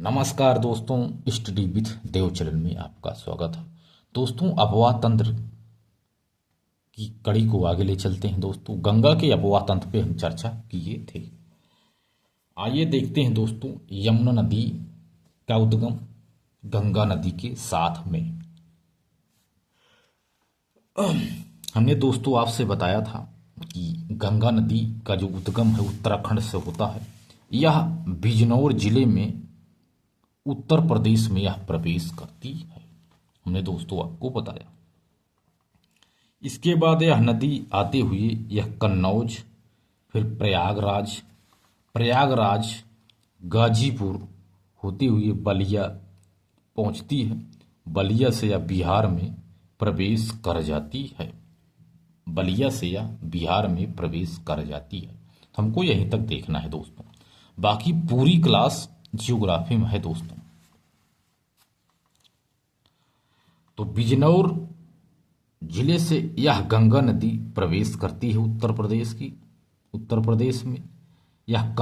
नमस्कार दोस्तों, study with Dev channel में आपका स्वागत है। दोस्तों, अफवाह तंत्र की कड़ी को आगे ले चलते हैं। दोस्तों, गंगा के अफवाह तंत्र पे हम चर्चा किए थे। आइए देखते हैं दोस्तों, यमुना नदी का उद्गम गंगा नदी के साथ में। हमने दोस्तों आपसे बताया था कि गंगा नदी का जो उद्गम है उत्तराखंड से होता है। यह बिजनौर जिले में उत्तर प्रदेश में यह प्रवेश करती है। हमने दोस्तों आपको बताया। इसके बाद यह नदी आते हुए यह कन्नौज, फिर प्रयागराज, गाजीपुर होते हुए बलिया पहुंचती है। बलिया से यह बिहार में प्रवेश कर जाती है। बलिया से यह बिहार में प्रवेश कर जाती है। तो हमको यहीं तक देखना है दोस्तों। बाकी पूरी क्लास जियोग्राफी में है दोस्तों। तो बिजनौर जिले से यह गंगा नदी प्रवेश करती है उत्तर प्रदेश में। यह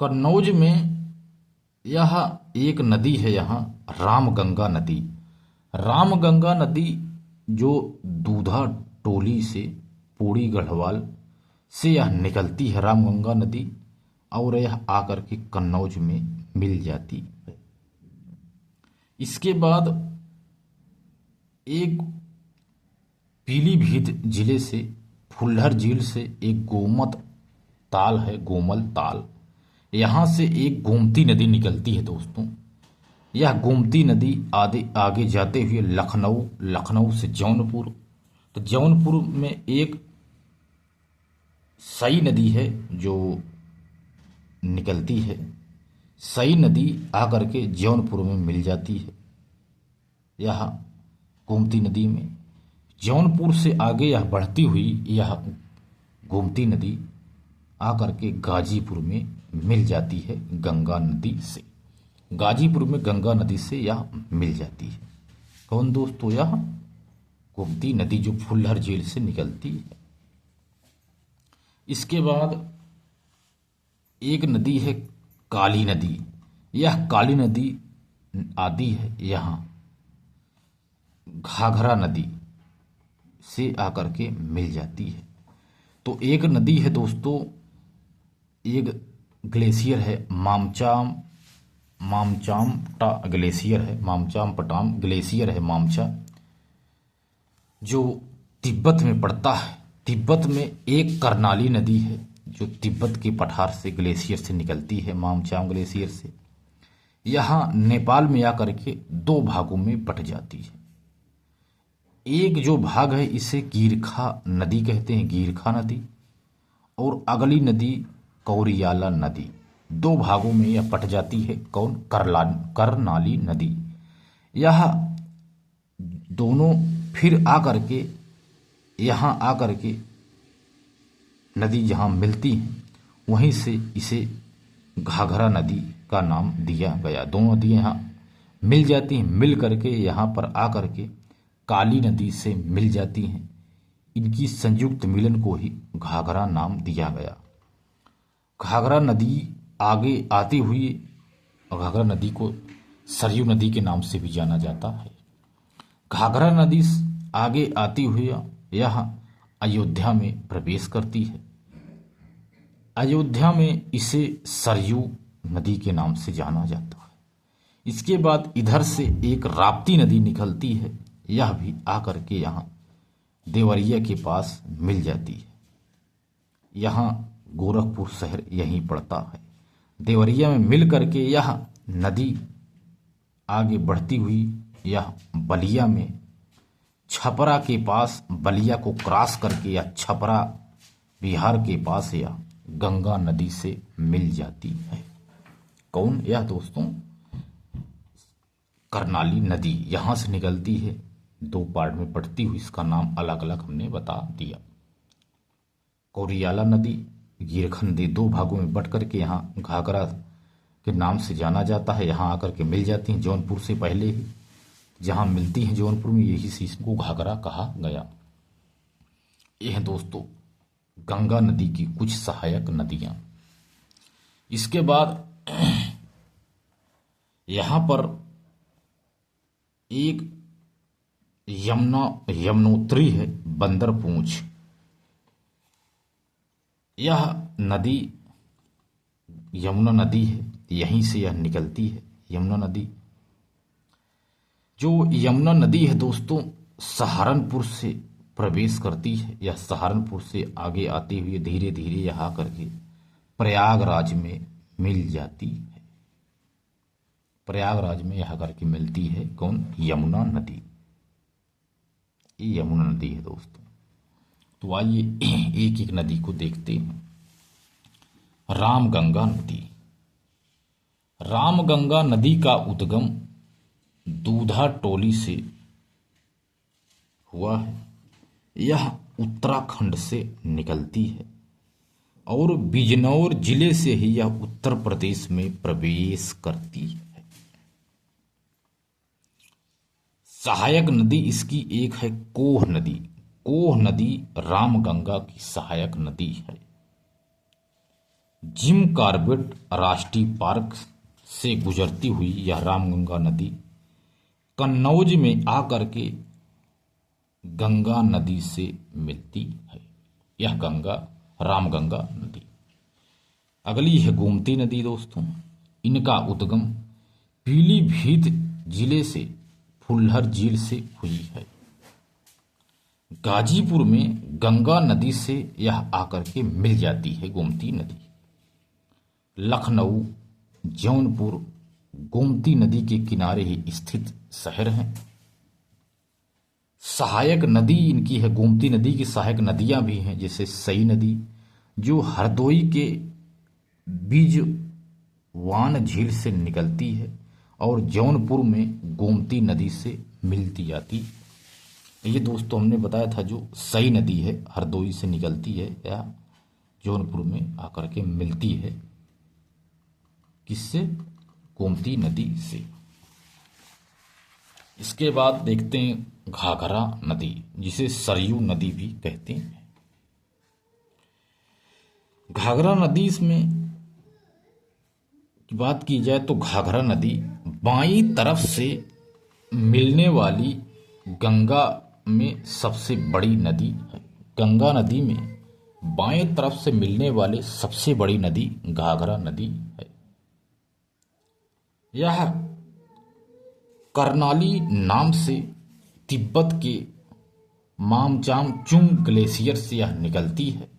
कन्नौज में यह एक नदी है, यहाँ रामगंगा नदी। रामगंगा नदी जो दूधा टोली से पूड़ी गढ़वाल से यह निकलती है रामगंगा नदी, और यह आकर के कन्नौज में मिल जाती है। इसके बाद एक पीलीभीत जिले से फुल्लर झील से एक गोमत ताल है, गोमल ताल। यहाँ से एक गोमती नदी निकलती है दोस्तों। यह गोमती नदी आगे जाते हुए लखनऊ से जौनपुर। तो जौनपुर में एक सई नदी है जो निकलती है। सई नदी आकर के जौनपुर में मिल जाती है। यह गोमती नदी में जौनपुर से आगे यह बढ़ती हुई यह गोमती नदी आकर के गाजीपुर में मिल जाती है गंगा नदी से। गाजीपुर में गंगा नदी से यह मिल जाती है। कौन दोस्तों? यह गोमती नदी जो फुल्लर झील से निकलती है। इसके बाद एक नदी है काली नदी। यह काली नदी आती है यहाँ घाघरा नदी से आकर के मिल जाती है। तो एक नदी है दोस्तों, एक ग्लेशियर है मामचामटा ग्लेशियर है, मामचाम ग्लेशियर है मामचा, जो तिब्बत में पड़ता है। तिब्बत में एक करनाली नदी है जो तिब्बत के पठार से ग्लेशियर से निकलती है, मामचाम ग्लेशियर से। यहाँ नेपाल में आकर के दो भागों में बट जाती है। एक जो भाग है इसे गीरखा नदी कहते हैं, गीरखा नदी, और अगली नदी कौरियाला नदी। दो भागों में यह बट जाती है। कौन? करनाली नदी। यह दोनों फिर आकर के यहाँ आकर के नदी जहाँ मिलती हैं वहीं से इसे घाघरा नदी का नाम दिया गया। दोनों नदियाँ यहाँ मिल जाती हैं, मिल करके यहाँ पर आकर के काली नदी से मिल जाती हैं। इनकी संयुक्त मिलन को ही घाघरा नाम दिया गया। घाघरा नदी आगे आती हुई घाघरा नदी को सरयू नदी के नाम से भी जाना जाता है। घाघरा नदी आगे आती हुई यह अयोध्या में प्रवेश करती है। अयोध्या में इसे सरयू नदी के नाम से जाना जाता है। इसके बाद इधर से एक राप्ती नदी निकलती है। यह भी आकर के यहाँ देवरिया के पास मिल जाती है। यहाँ गोरखपुर शहर यहीं पड़ता है। देवरिया में मिल करके यह नदी आगे बढ़ती हुई यह बलिया में छपरा के पास, बलिया को क्रॉस करके यह छपरा बिहार के पास यह गंगा नदी से मिल जाती है। कौन? यह दोस्तों करनाली नदी यहाँ से निकलती है। दो पार्ट में पड़ती हुई इसका नाम अलग अलग हमने बता दिया। कौरियाला नदी, गीरखा नदी दो भागों में बट करके यहाँ घाघरा के नाम से जाना जाता है। यहाँ आकर के मिल जाती हैं जौनपुर से पहले ही। जहाँ मिलती हैं जौनपुर में, यही से इसको घाघरा कहा गया। यह है दोस्तों गंगा नदी की कुछ सहायक नदियाँ। इसके बाद यहां पर एक यमुनोत्री है, बंदर पूंछ। यह नदी यमुना नदी है, यहीं से यह निकलती है यमुना नदी। जो यमुना नदी है दोस्तों, सहारनपुर से प्रवेश करती है। यह सहारनपुर से आगे आते हुए धीरे धीरे यहाँ करके प्रयागराज में मिल जाती है। प्रयागराज में यहाँ करके मिलती है कौन? यमुना नदी। ये यमुना नदी है दोस्तों। तो आइए एक एक नदी को देखते हैं। रामगंगा नदी। रामगंगा नदी का उद्गम दूधा टोली से हुआ है। यह उत्तराखंड से निकलती है और बिजनौर जिले से ही यह उत्तर प्रदेश में प्रवेश करती है। सहायक नदी इसकी एक है कोह नदी। कोह नदी रामगंगा की सहायक नदी है। जिम कॉर्बेट राष्ट्रीय पार्क से गुजरती हुई यह रामगंगा नदी कन्नौज में आकर के गंगा नदी से मिलती है। यह रामगंगा नदी। अगली है गोमती नदी दोस्तों। इनका उद्गम पीलीभीत जिले से फुल्लर झील से हुई है। गाजीपुर में गंगा नदी से यह आकर के मिल जाती है गोमती नदी। लखनऊ, जौनपुर गोमती नदी के किनारे ही स्थित शहर हैं। सहायक नदी इनकी है, गोमती नदी की सहायक नदियां भी हैं, जैसे सई नदी जो हरदोई के बिजवान झील से निकलती है और जौनपुर में गोमती नदी से मिलती जाती। ये दोस्तों हमने बताया था जो सई नदी है हरदोई से निकलती है या जौनपुर में आकर के मिलती है। किससे? गोमती नदी से। इसके बाद देखते हैं घाघरा नदी, जिसे सरयू नदी भी कहते हैं। घाघरा नदी इसमें की बात की जाए तो घाघरा नदी बाईं तरफ से मिलने वाली गंगा में सबसे बड़ी नदी है। गंगा नदी में बाएं तरफ से मिलने वाले सबसे बड़ी नदी घाघरा नदी है। यह करनाली नाम से तिब्बत के मामचाम चुंग ग्लेशियर से यह निकलती है।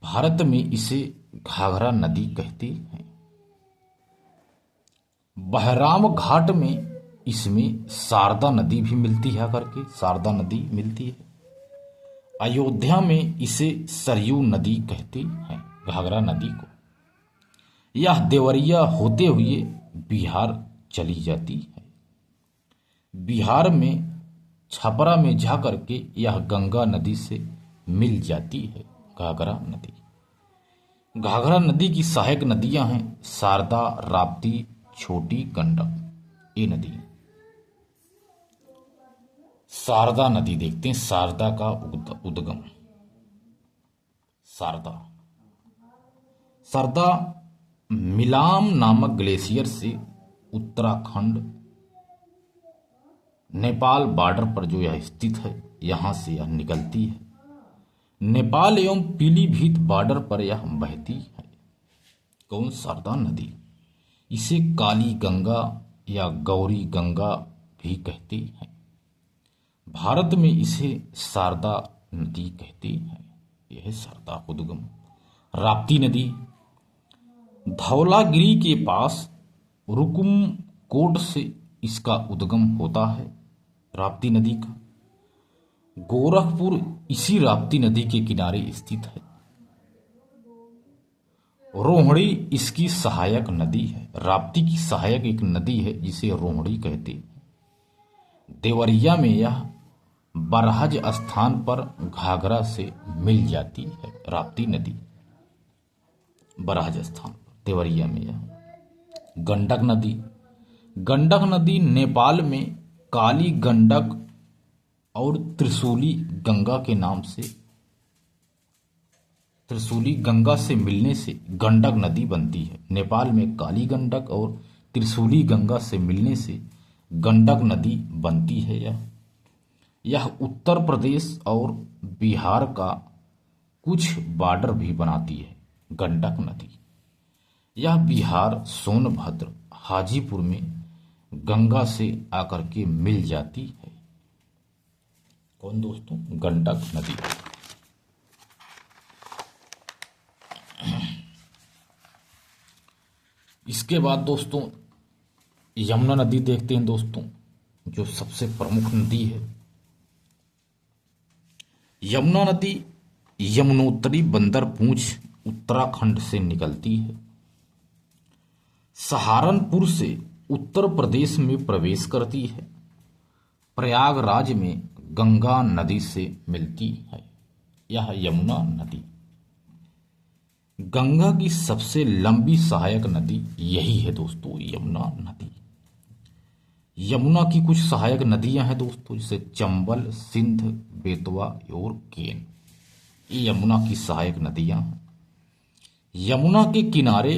भारत में इसे घाघरा नदी कहते हैं। बहराम घाट में इसमें शारदा नदी भी मिलती है करके, शारदा नदी मिलती है। अयोध्या में इसे सरयू नदी कहते हैं, घाघरा नदी को। यह देवरिया होते हुए बिहार चली जाती है। बिहार में छपरा में जा करके यह गंगा नदी से मिल जाती है घाघरा नदी। घाघरा नदी की सहायक नदियां हैं शारदा, राप्ती, छोटी गंडक। ये नदी शारदा नदी देखते हैं। शारदा का उद्गम शारदा मिलाम नामक ग्लेशियर से उत्तराखंड नेपाल बॉर्डर पर जो यह स्थित है, यहां से यह निकलती है। नेपाल एवं पीलीभीत बॉर्डर पर यह बहती है। कौन? शारदा नदी। इसे काली गंगा या गौरी गंगा भी कहते हैं। भारत में इसे शारदा नदी कहते हैं। यह शारदा उद्गम। राप्ती नदी धौलागिरी के पास रुकुमकोट से इसका उद्गम होता है राप्ती नदी का। गोरखपुर इसी राप्ती नदी के किनारे स्थित है। रोहड़ी इसकी सहायक नदी है। राप्ती की सहायक एक नदी है जिसे रोहड़ी कहते हैं। देवरिया में यह बरहज स्थान पर घाघरा से मिल जाती है राप्ती नदी। बरहज स्थान पर देवरिया में यह। गंडक नदी नेपाल में काली गंडक और त्रिशूली गंगा के नाम से, त्रिशूली गंगा से मिलने से गंडक नदी बनती है। नेपाल में काली गंडक और त्रिशूली गंगा से मिलने से गंडक नदी बनती है। यह उत्तर प्रदेश और बिहार का कुछ बॉर्डर भी बनाती है। गंडक नदी यह बिहार सोनभद्र हाजीपुर में गंगा से आकर के मिल जाती है। कौन दोस्तों? गंडक नदी। इसके बाद दोस्तों यमुना नदी देखते हैं दोस्तों, जो सबसे प्रमुख नदी है। यमुना नदी यमुनोत्री बंदर पूंछ उत्तराखंड से निकलती है। सहारनपुर से उत्तर प्रदेश में प्रवेश करती है। प्रयागराज में गंगा नदी से मिलती है। यह यमुना नदी गंगा की सबसे लंबी सहायक नदी यही है दोस्तों, यमुना नदी। यमुना की कुछ सहायक नदियां हैं दोस्तों, जैसे चंबल, सिंध, बेतवा और केन। ये यमुना की सहायक नदियां हैं। यमुना के किनारे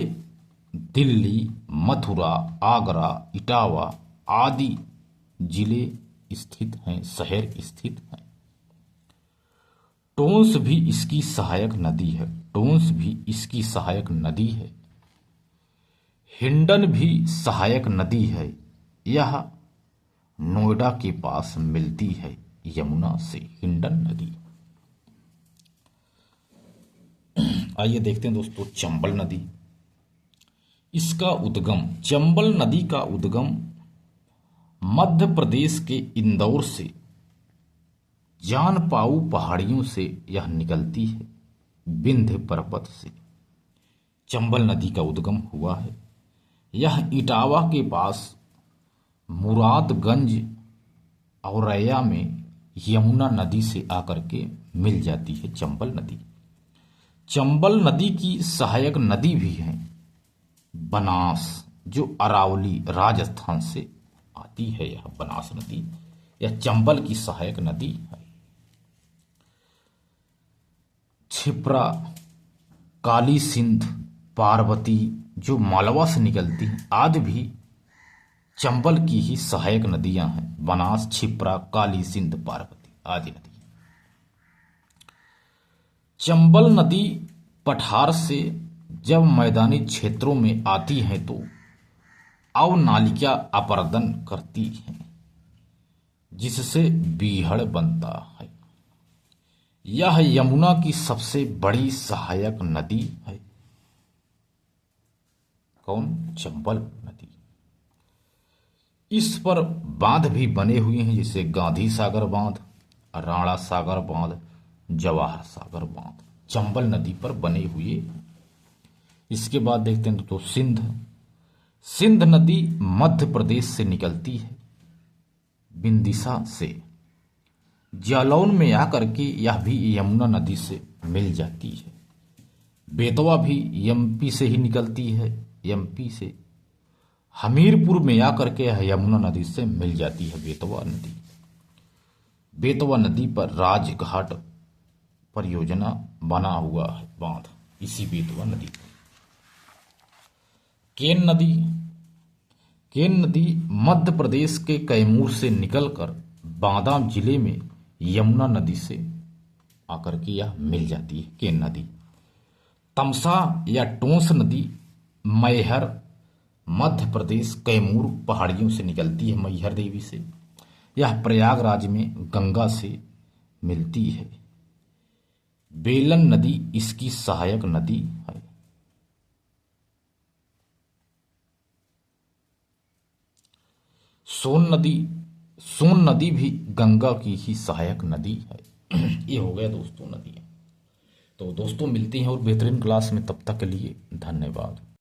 दिल्ली, मथुरा, आगरा, इटावा आदि जिले स्थित हैं, शहर स्थित हैं। टोंस भी इसकी सहायक नदी है। टोंस भी इसकी सहायक नदी है। हिंडन भी सहायक नदी है। यह नोएडा के पास मिलती है यमुना से, हिंडन नदी। आइए देखते हैं दोस्तों चंबल नदी। इसका उद्गम, चंबल नदी का उद्गम मध्य प्रदेश के इंदौर से जानपाऊ पहाड़ियों से यह निकलती है। विंध्य पर्वत से चंबल नदी का उद्गम हुआ है। यह इटावा के पास मुरादगंज औरैया में यमुना नदी से आकर के मिल जाती है चंबल नदी। चंबल नदी की सहायक नदी भी है बनास, जो अरावली राजस्थान से आती है। यह बनास नदी यह चंबल की सहायक नदी है। छिप्रा, काली सिंध, पार्वती जो मालवा से निकलती हैं आदि भी चंबल की ही सहायक नदियां हैं। बनास, छिप्रा, काली सिंध, पार्वती आदि नदी। चंबल नदी पठार से जब मैदानी क्षेत्रों में आती हैं तो अवनालिका अपरदन करती हैं, जिससे बीहड़ बनता है। यह यमुना की सबसे बड़ी सहायक नदी है। कौन? चंबल नदी। इस पर बांध भी बने हुए हैं, जैसे गांधी सागर बांध, राणा सागर बांध, जवाहर सागर बांध चंबल नदी पर बने हुए हैं। इसके बाद देखते हैं तो सिंध। सिंध नदी मध्य प्रदेश से निकलती है, बिंदिसा से। जालौन में आकर के यह भी यमुना नदी से मिल जाती है। बेतवा भी एमपी से ही निकलती है, एमपी से। हमीरपुर में आकर के यह यमुना नदी से मिल जाती है बेतवा नदी। बेतवा नदी पर राजघाट परियोजना बना हुआ है बांध, इसी बेतवा नदी पर। केन नदी। केन नदी मध्य प्रदेश के कैमूर से निकलकर बांदा जिले में यमुना नदी से आकर के यह मिल जाती है केन नदी। तमसा या टोंस नदी मैहर मध्य प्रदेश कैमूर पहाड़ियों से निकलती है, मैहर देवी से। यह प्रयागराज में गंगा से मिलती है। बेलन नदी इसकी सहायक नदी है। सोन नदी भी गंगा की ही सहायक नदी है। ये हो गया दोस्तों नदियां। तो दोस्तों मिलते हैं और बेहतरीन क्लास में, तब तक के लिए धन्यवाद।